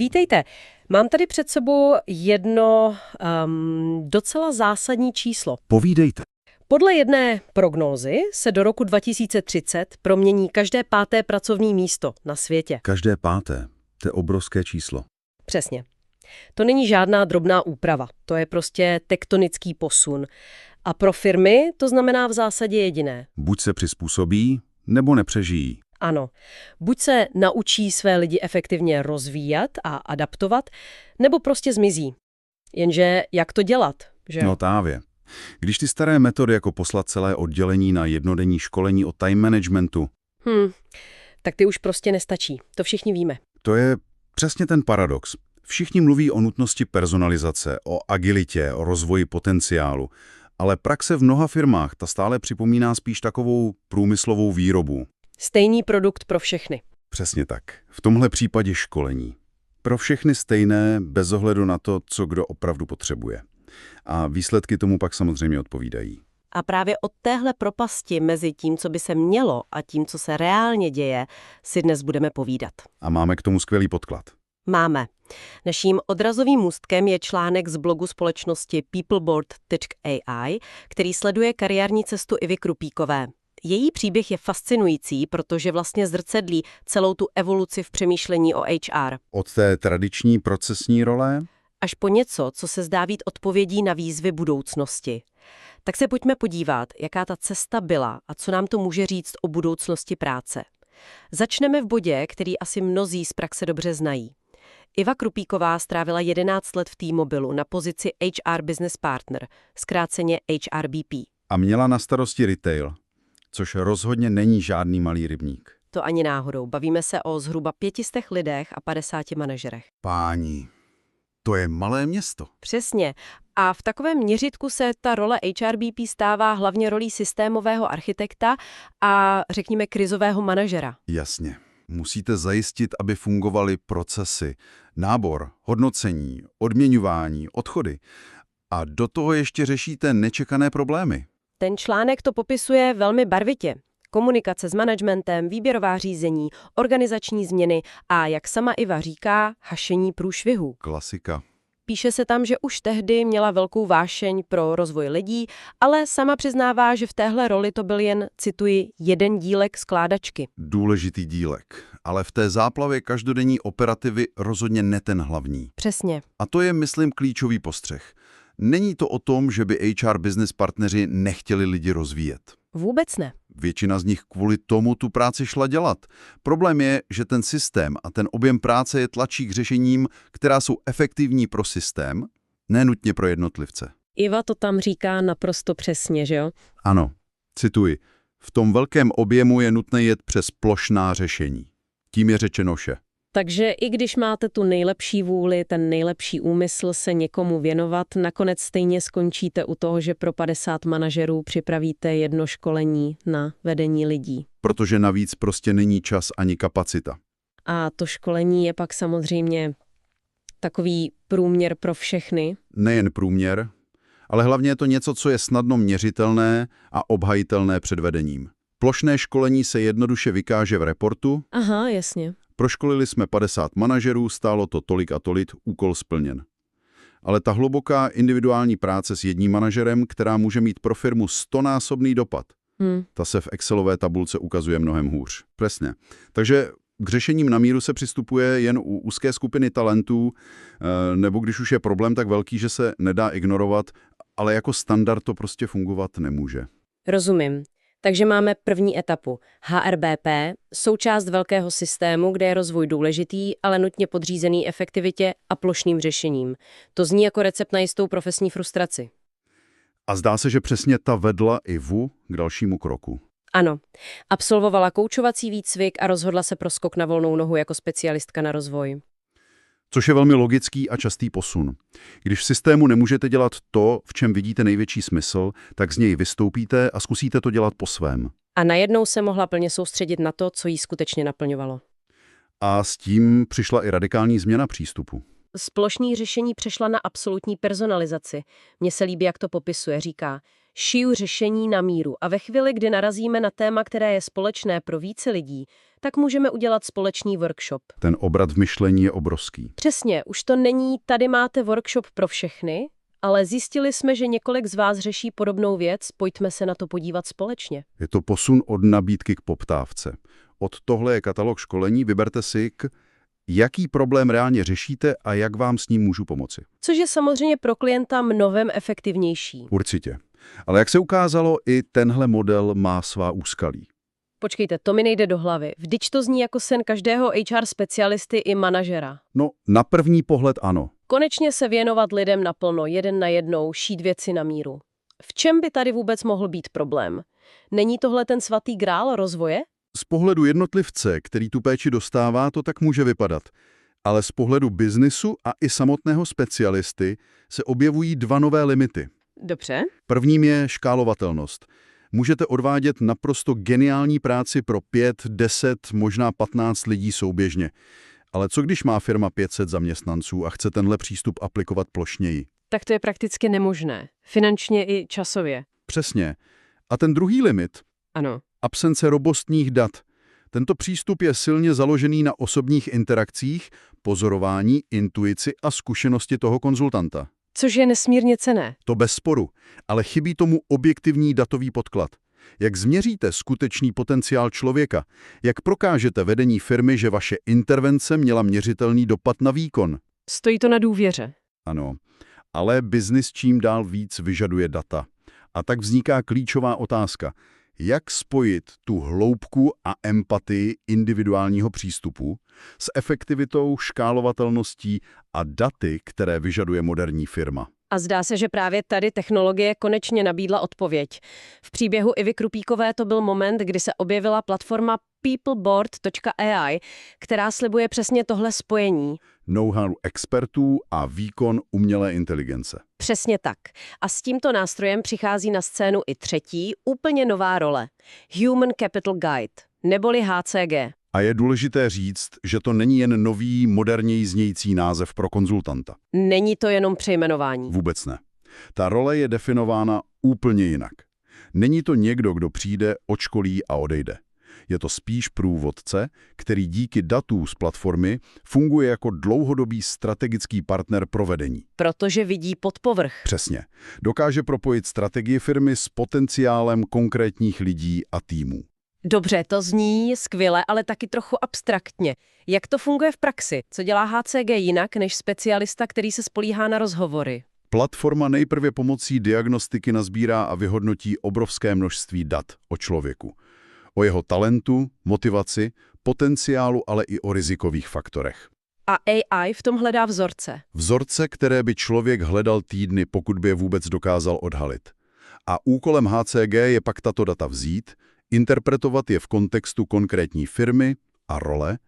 Vítejte. Mám tady před sebou jedno docela zásadní číslo. Povídejte. Podle jedné prognózy se do roku 2030 promění každé 5. pracovní místo na světě. Každé 5. To je obrovské číslo. Přesně. To není žádná drobná úprava, to je prostě tektonický posun. A pro firmy to znamená v zásadě jediné. Buď se přizpůsobí, nebo nepřežijí. Ano, buď se naučí své lidi efektivně rozvíjet a adaptovat, nebo prostě zmizí. Jenže jak to dělat, že? No právě. Když ty staré metody jako poslat celé oddělení na jednodenní školení o time managementu, tak ty už prostě nestačí. To všichni víme. to je přesně ten paradox. Všichni mluví o nutnosti personalizace, o agilitě, o rozvoji potenciálu, ale praxe v mnoha firmách ta stále připomíná spíš takovou průmyslovou výrobu. Stejný produkt pro všechny. Přesně tak. V tomhle případě školení. Pro všechny stejné, bez ohledu na to, co kdo opravdu potřebuje. A výsledky tomu pak samozřejmě odpovídají. A právě od téhle propasti mezi tím, co by se mělo a tím, co se reálně děje, si dnes budeme povídat. A máme k tomu skvělý podklad. Máme. Naším odrazovým můstkem je článek z blogu společnosti peopleboard.ai, který sleduje kariérní cestu Ivy Krupíkové. Její příběh je fascinující, protože vlastně zrcadlí celou tu evoluci v přemýšlení o HR. Od té tradiční procesní role Až po něco, co se zdá být odpovědí na výzvy budoucnosti. Tak se pojďme podívat, jaká ta cesta byla a co nám to může říct o budoucnosti práce. Začneme v bodě, který asi mnozí z praxe dobře znají. Iva Krupíková strávila 11 let v T-Mobilu na pozici HR Business Partner, zkráceně HRBP. a měla na starosti retail, což rozhodně není žádný malý rybník. To ani náhodou. Bavíme se o zhruba 500 lidech a 50 manažerech. Páni, to je malé město. Přesně. A v takovém měřítku se ta role HRBP stává hlavně rolí systémového architekta a řekněme krizového manažera. Jasně. Musíte zajistit, aby fungovaly procesy, nábor, hodnocení, odměňování, odchody. A do toho ještě řešíte nečekané problémy. Ten článek to popisuje velmi barvitě. Komunikace s managementem, výběrová řízení, organizační změny a, jak sama Iva říká, hašení průšvihů. Klasika. Píše se tam, že už tehdy měla velkou vášeň pro rozvoj lidí, ale sama přiznává, že v téhle roli to byl jen, cituji, jeden dílek skládačky. Důležitý dílek, ale v té záplavě každodenní operativy rozhodně ne ten hlavní. Přesně. A to je, myslím, klíčový postřeh. Není to o tom, že by HR business partneři nechtěli lidi rozvíjet. Vůbec ne. Většina z nich kvůli tomu tu práci šla dělat. Problém je, že ten systém a ten objem práce je tlačí k řešením, která jsou efektivní pro systém, ne nutně pro jednotlivce. Iva to tam říká naprosto přesně, že jo? Ano, cituji, v tom velkém objemu je nutné jet přes plošná řešení. Tím je řečeno vše. Takže i když máte tu nejlepší vůli, ten nejlepší úmysl se někomu věnovat, nakonec stejně skončíte u toho, že pro 50 manažerů připravíte jedno školení na vedení lidí. Protože navíc prostě není čas ani kapacita. A to školení je pak samozřejmě takový průměr pro všechny. Nejen průměr, ale hlavně je to něco, co je snadno měřitelné a obhajitelné před vedením. Plošné školení se jednoduše vykáže v reportu. Aha, jasně. Proškolili jsme 50 manažerů, stálo to tolik a tolik, úkol splněn. Ale ta hluboká individuální práce s jedním manažerem, která může mít pro firmu 100násobný dopad, ta se v Excelové tabulce ukazuje mnohem hůř. Přesně. Takže k řešením na míru se přistupuje jen u úzké skupiny talentů, nebo když už je problém tak velký, že se nedá ignorovat, ale jako standard to prostě fungovat nemůže. Rozumím. Takže máme první etapu. HRBP, součást velkého systému, kde je rozvoj důležitý, ale nutně podřízený efektivitě a plošným řešením. To zní jako recept na jistou profesní frustraci. A zdá se, že přesně ta vedla Ivu k dalšímu kroku. Ano. Absolvovala koučovací výcvik a rozhodla se pro skok na volnou nohu jako specialistka na rozvoj. Což je velmi logický a častý posun. Když v systému nemůžete dělat to, v čem vidíte největší smysl, tak z něj vystoupíte a zkusíte to dělat po svém. A najednou se mohla plně soustředit na to, co jí skutečně naplňovalo. A s tím přišla i radikální změna přístupu. Z plošní řešení přešla na absolutní personalizaci. Mně se líbí, jak to popisuje. Říká, Šiju řešení na míru a ve chvíli, kdy narazíme na téma, které je společné pro více lidí, tak můžeme udělat společný workshop. Ten obrat v myšlení je obrovský. Přesně, už to není tady máte workshop pro všechny, ale zjistili jsme, že několik z vás řeší podobnou věc, pojďme se na to podívat společně. Je to posun od nabídky k poptávce. Od tohle je katalog školení, vyberte si, jaký problém reálně řešíte a jak vám s ním můžu pomoci. Což je samozřejmě pro klienta mnohem efektivnější. Určitě. Ale jak se ukázalo, i tenhle model má svá úskalí. Počkejte, to mi nejde do hlavy. Vždyť to zní jako sen každého HR specialisty i manažera. No, na první pohled ano. Konečně se věnovat lidem naplno, jeden na jednou, šít věci na míru. V čem by tady vůbec mohl být problém? Není tohle ten svatý grál rozvoje? Z pohledu jednotlivce, který tu péči dostává, to tak může vypadat. Ale z pohledu biznisu a i samotného specialisty se objevují dva nové limity. Dobře. Prvním je škálovatelnost. Můžete odvádět naprosto geniální práci pro 5, 10, možná 15 lidí souběžně. Ale co když má firma 500 zaměstnanců a chce tenhle přístup aplikovat plošněji? Tak to je prakticky nemožné. Finančně i časově. Přesně. A ten druhý limit? Ano. Absence robustních dat. Tento přístup je silně založený na osobních interakcích, pozorování, intuici a zkušenosti toho konzultanta. Což je nesmírně cenné. To bez sporu, ale chybí tomu objektivní datový podklad. Jak změříte skutečný potenciál člověka? Jak prokážete vedení firmy, že vaše intervence měla měřitelný dopad na výkon? Stojí to na důvěře. Ano, ale biznis čím dál víc vyžaduje data. A tak vzniká klíčová otázka. Jak spojit tu hloubku a empatii individuálního přístupu s efektivitou, škálovatelností a daty, které vyžaduje moderní firma? A zdá se, že právě tady technologie konečně nabídla odpověď. V příběhu Ivy Krupíkové to byl moment, kdy se objevila platforma peopleboard.ai, která slibuje přesně tohle spojení. Know-how expertů a výkon umělé inteligence. Přesně tak. A s tímto nástrojem přichází na scénu i třetí, úplně nová role. Human Capital Guide, neboli HCG. A je důležité říct, že to není jen nový, moderněji znějící název pro konzultanta. Není to jenom přejmenování. Vůbec ne. Ta role je definována úplně jinak. Není to někdo, kdo přijde, odškolí a odejde. Je to spíš průvodce, který díky datů z platformy funguje jako dlouhodobý strategický partner pro vedení. Protože vidí pod povrch. Přesně. Dokáže propojit strategii firmy s potenciálem konkrétních lidí a týmů. Dobře, to zní skvěle, ale taky trochu abstraktně. Jak to funguje v praxi? Co dělá HCG jinak než specialista, který se spolíhá na rozhovory? Platforma nejprve pomocí diagnostiky nazbírá a vyhodnotí obrovské množství dat o člověku. O jeho talentu, motivaci, potenciálu, ale i o rizikových faktorech. A AI v tom hledá vzorce. Vzorce, které by člověk hledal týdny, pokud by je vůbec dokázal odhalit. A úkolem HCG je pak tato data vzít, interpretovat je v kontextu konkrétní firmy a role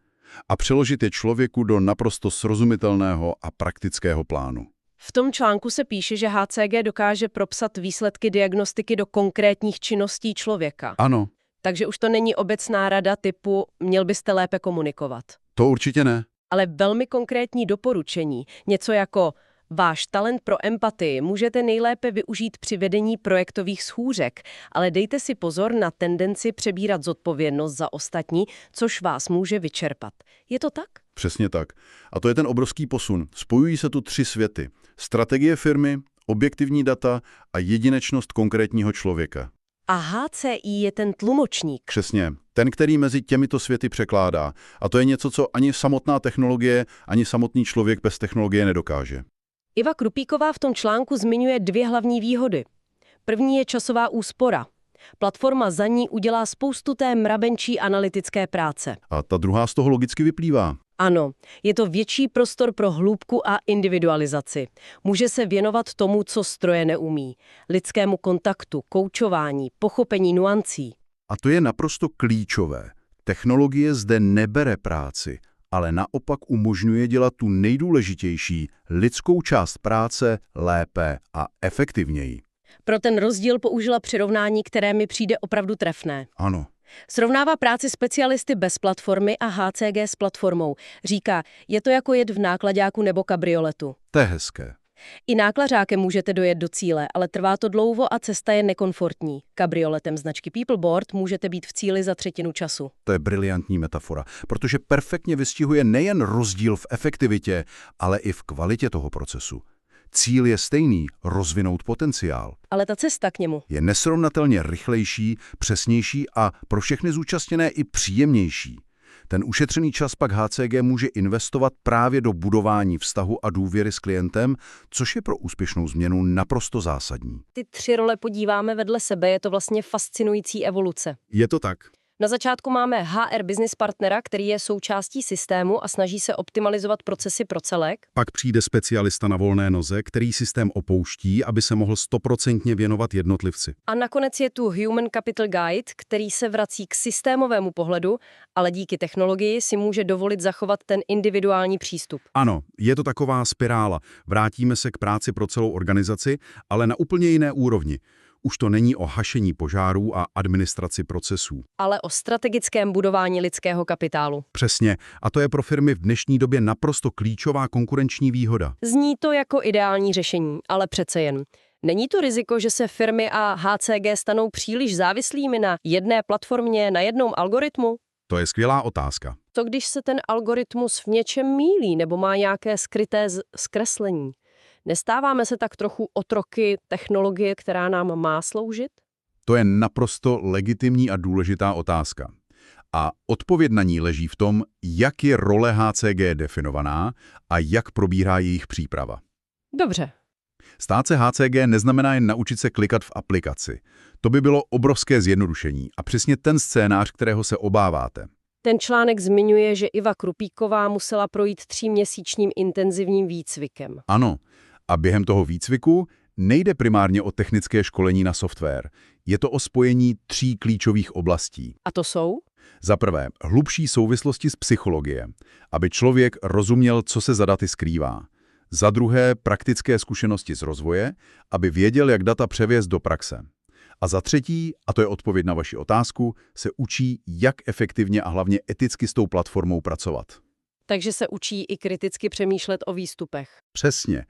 a přeložit je člověku do naprosto srozumitelného a praktického plánu. V tom článku se píše, že HCG dokáže propsat výsledky diagnostiky do konkrétních činností člověka. Ano. Takže už to není obecná rada typu měl byste lépe komunikovat. To určitě ne. Ale velmi konkrétní doporučení. Něco jako váš talent pro empatii můžete nejlépe využít při vedení projektových schůzek, ale dejte si pozor na tendenci přebírat zodpovědnost za ostatní, což vás může vyčerpat. Je to tak? Přesně tak. A to je ten obrovský posun. Spojují se tu 3 světy. Strategie firmy, objektivní data a jedinečnost konkrétního člověka. A HCI je ten tlumočník. Přesně. Ten, který mezi těmito světy překládá. A to je něco, co ani samotná technologie, ani samotný člověk bez technologie nedokáže. Iva Krupíková v tom článku zmiňuje 2 hlavní výhody. První je časová úspora. Platforma za ní udělá spoustu té mravenčí analytické práce. A ta druhá z toho logicky vyplývá. Ano, je to větší prostor pro hloubku a individualizaci. Může se věnovat tomu, co stroje neumí. Lidskému kontaktu, koučování, pochopení nuancí. A to je naprosto klíčové. Technologie zde nebere práci, ale naopak umožňuje dělat tu nejdůležitější lidskou část práce lépe a efektivněji. Pro ten rozdíl použila přirovnání, které mi přijde opravdu trefné. Ano. Srovnává práci specialisty bez platformy a HCG s platformou. Říká, je to jako jet v náklaďáku nebo kabrioletu. To je hezké. I náklařákem můžete dojet do cíle, ale trvá to dlouho a cesta je nekomfortní. Kabrioletem značky Peopleboard můžete být v cíli za třetinu času. To je briliantní metafora, protože perfektně vystihuje nejen rozdíl v efektivitě, ale i v kvalitě toho procesu. Cíl je stejný – rozvinout potenciál. Ale ta cesta k němu Je nesrovnatelně rychlejší, přesnější a pro všechny zúčastněné i příjemnější. Ten ušetřený čas pak HCG může investovat právě do budování vztahu a důvěry s klientem, což je pro úspěšnou změnu naprosto zásadní. ty 3 role podíváme vedle sebe, je to vlastně fascinující evoluce. Je to tak. Na začátku máme HR business partnera, který je součástí systému a snaží se optimalizovat procesy pro celek. Pak přijde specialista na volné noze, který systém opouští, aby se mohl 100% věnovat jednotlivci. A nakonec je tu Human Capital Guide, který se vrací k systémovému pohledu, ale díky technologii si může dovolit zachovat ten individuální přístup. Ano, je to taková spirála. Vrátíme se k práci pro celou organizaci, ale na úplně jiné úrovni. Už to není o hašení požárů a administraci procesů. Ale o strategickém budování lidského kapitálu. Přesně, a to je pro firmy v dnešní době naprosto klíčová konkurenční výhoda. Zní to jako ideální řešení, ale přece jen. Není to riziko, že se firmy a HCG stanou příliš závislými na jedné platformě, na jednom algoritmu? To je skvělá otázka. Co když se ten algoritmus v něčem mýlí nebo má nějaké skryté zkreslení? Nestáváme se tak trochu otroky technologie, která nám má sloužit? To je naprosto legitimní a důležitá otázka. A odpověď na ní leží v tom, jak je role HCG definovaná a jak probíhá jejich příprava. Dobře. Stát se HCG neznamená jen naučit se klikat v aplikaci. To by bylo obrovské zjednodušení a přesně ten scénář, kterého se obáváte. Ten článek zmiňuje, že Iva Krupíková musela projít 3měsíčním intenzivním výcvikem. Ano, a během toho výcviku nejde primárně o technické školení na software. Je to o spojení 3 klíčových oblastí. A to jsou? Za prvé, hlubší souvislosti z psychologie, aby člověk rozuměl, co se za daty skrývá. Za druhé, praktické zkušenosti z rozvoje, aby věděl, jak data převést do praxe. A za třetí, a to je odpověď na vaši otázku, se učí, jak efektivně a hlavně eticky s tou platformou pracovat. Takže se učí i kriticky přemýšlet o výstupech. Přesně.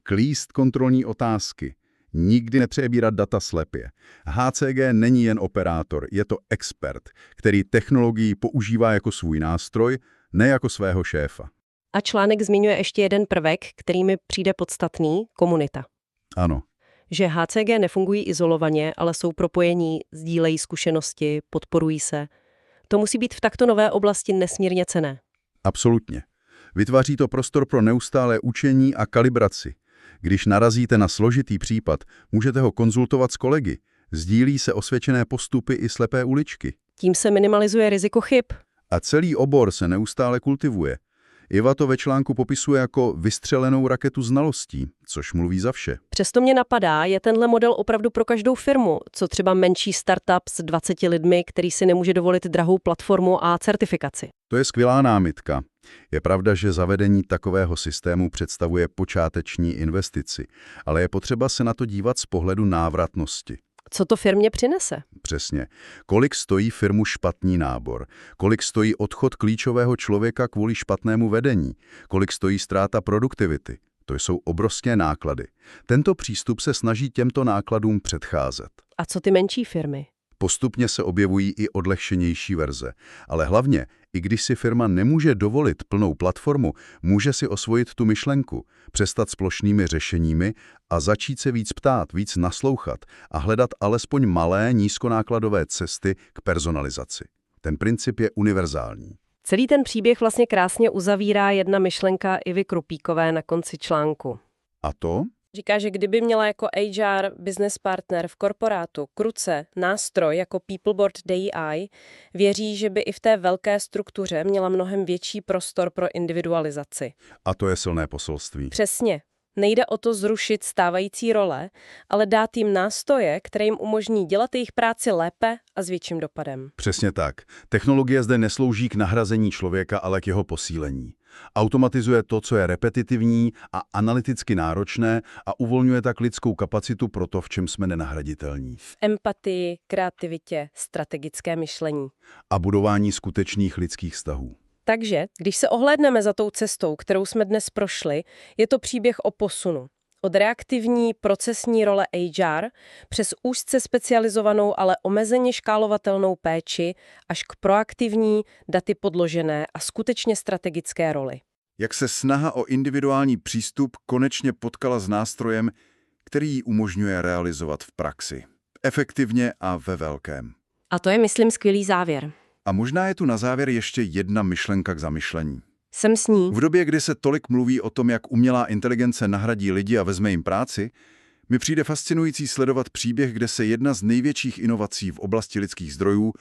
Klíst kontrolní otázky. Nikdy nepřebírat data slepě. HCG není jen operátor, je to expert, který technologii používá jako svůj nástroj, ne jako svého šéfa. A článek zmiňuje ještě jeden prvek, který mi přijde podstatný – komunita. Ano. Že HCG nefungují izolovaně, ale jsou propojení, sdílejí zkušenosti, podporují se. To musí být v takto nové oblasti nesmírně cenné. Absolutně. Vytváří to prostor pro neustálé učení a kalibraci. Když narazíte na složitý případ, můžete ho konzultovat s kolegy. Sdílí se osvědčené postupy i slepé uličky. Tím se minimalizuje riziko chyb. A celý obor se neustále kultivuje. Iva to ve článku popisuje jako vystřelenou raketu znalostí, což mluví za vše. Přesto mě napadá, je tenhle model opravdu pro každou firmu, co třeba menší startup s 20 lidmi, který si nemůže dovolit drahou platformu a certifikaci. To je skvělá námitka. Je pravda, že zavedení takového systému představuje počáteční investici, ale je potřeba se na to dívat z pohledu návratnosti. Co to firmě přinese? Přesně. Kolik stojí firmu špatný nábor? Kolik stojí odchod klíčového člověka kvůli špatnému vedení? Kolik stojí ztráta produktivity? To jsou obrovské náklady. Tento přístup se snaží těmto nákladům předcházet. A co ty menší firmy? Postupně se objevují i odlehčenější verze. Ale hlavně, i když si firma nemůže dovolit plnou platformu, může si osvojit tu myšlenku, přestat s plošnými řešeními a začít se víc ptát, víc naslouchat a hledat alespoň malé nízkonákladové cesty k personalizaci. Ten princip je univerzální. Celý ten příběh vlastně krásně uzavírá jedna myšlenka Ivy Krupíkové na konci článku. A to? Říká, že kdyby měla jako HR business partner v korporátu k ruce nástroj jako Peopleboard DEI, věří, že by i v té velké struktuře měla mnohem větší prostor pro individualizaci. A to je silné poselství. Přesně. Nejde o to zrušit stávající role, ale dát jim nástroje, které jim umožní dělat jejich práci lépe a s větším dopadem. Přesně tak. Technologie zde neslouží k nahrazení člověka, ale k jeho posílení. Automatizuje to, co je repetitivní a analyticky náročné a uvolňuje tak lidskou kapacitu pro to, v čem jsme nenahraditelní. V empatii, kreativitě, strategické myšlení. A budování skutečných lidských vztahů. Takže, když se ohlédneme za tou cestou, kterou jsme dnes prošli, je to příběh o posunu. Od reaktivní procesní role HR přes úzce specializovanou, ale omezeně škálovatelnou péči až k proaktivní, daty podložené a skutečně strategické roli. Jak se snaha o individuální přístup konečně potkala s nástrojem, který ji umožňuje realizovat v praxi. Efektivně a ve velkém. A to je, myslím, skvělý závěr. A možná je tu na závěr ještě jedna myšlenka k zamyšlení. Jsem s ní. V době, kdy se tolik mluví o tom, jak umělá inteligence nahradí lidi a vezme jim práci, mi přijde fascinující sledovat příběh, kde se jedna z největších inovací v oblasti lidských zdrojů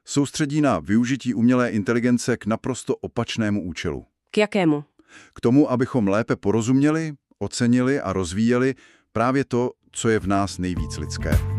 soustředí na využití umělé inteligence k naprosto opačnému účelu. K jakému? K tomu, abychom lépe porozuměli, ocenili a rozvíjeli právě to, co je v nás nejvíc lidské.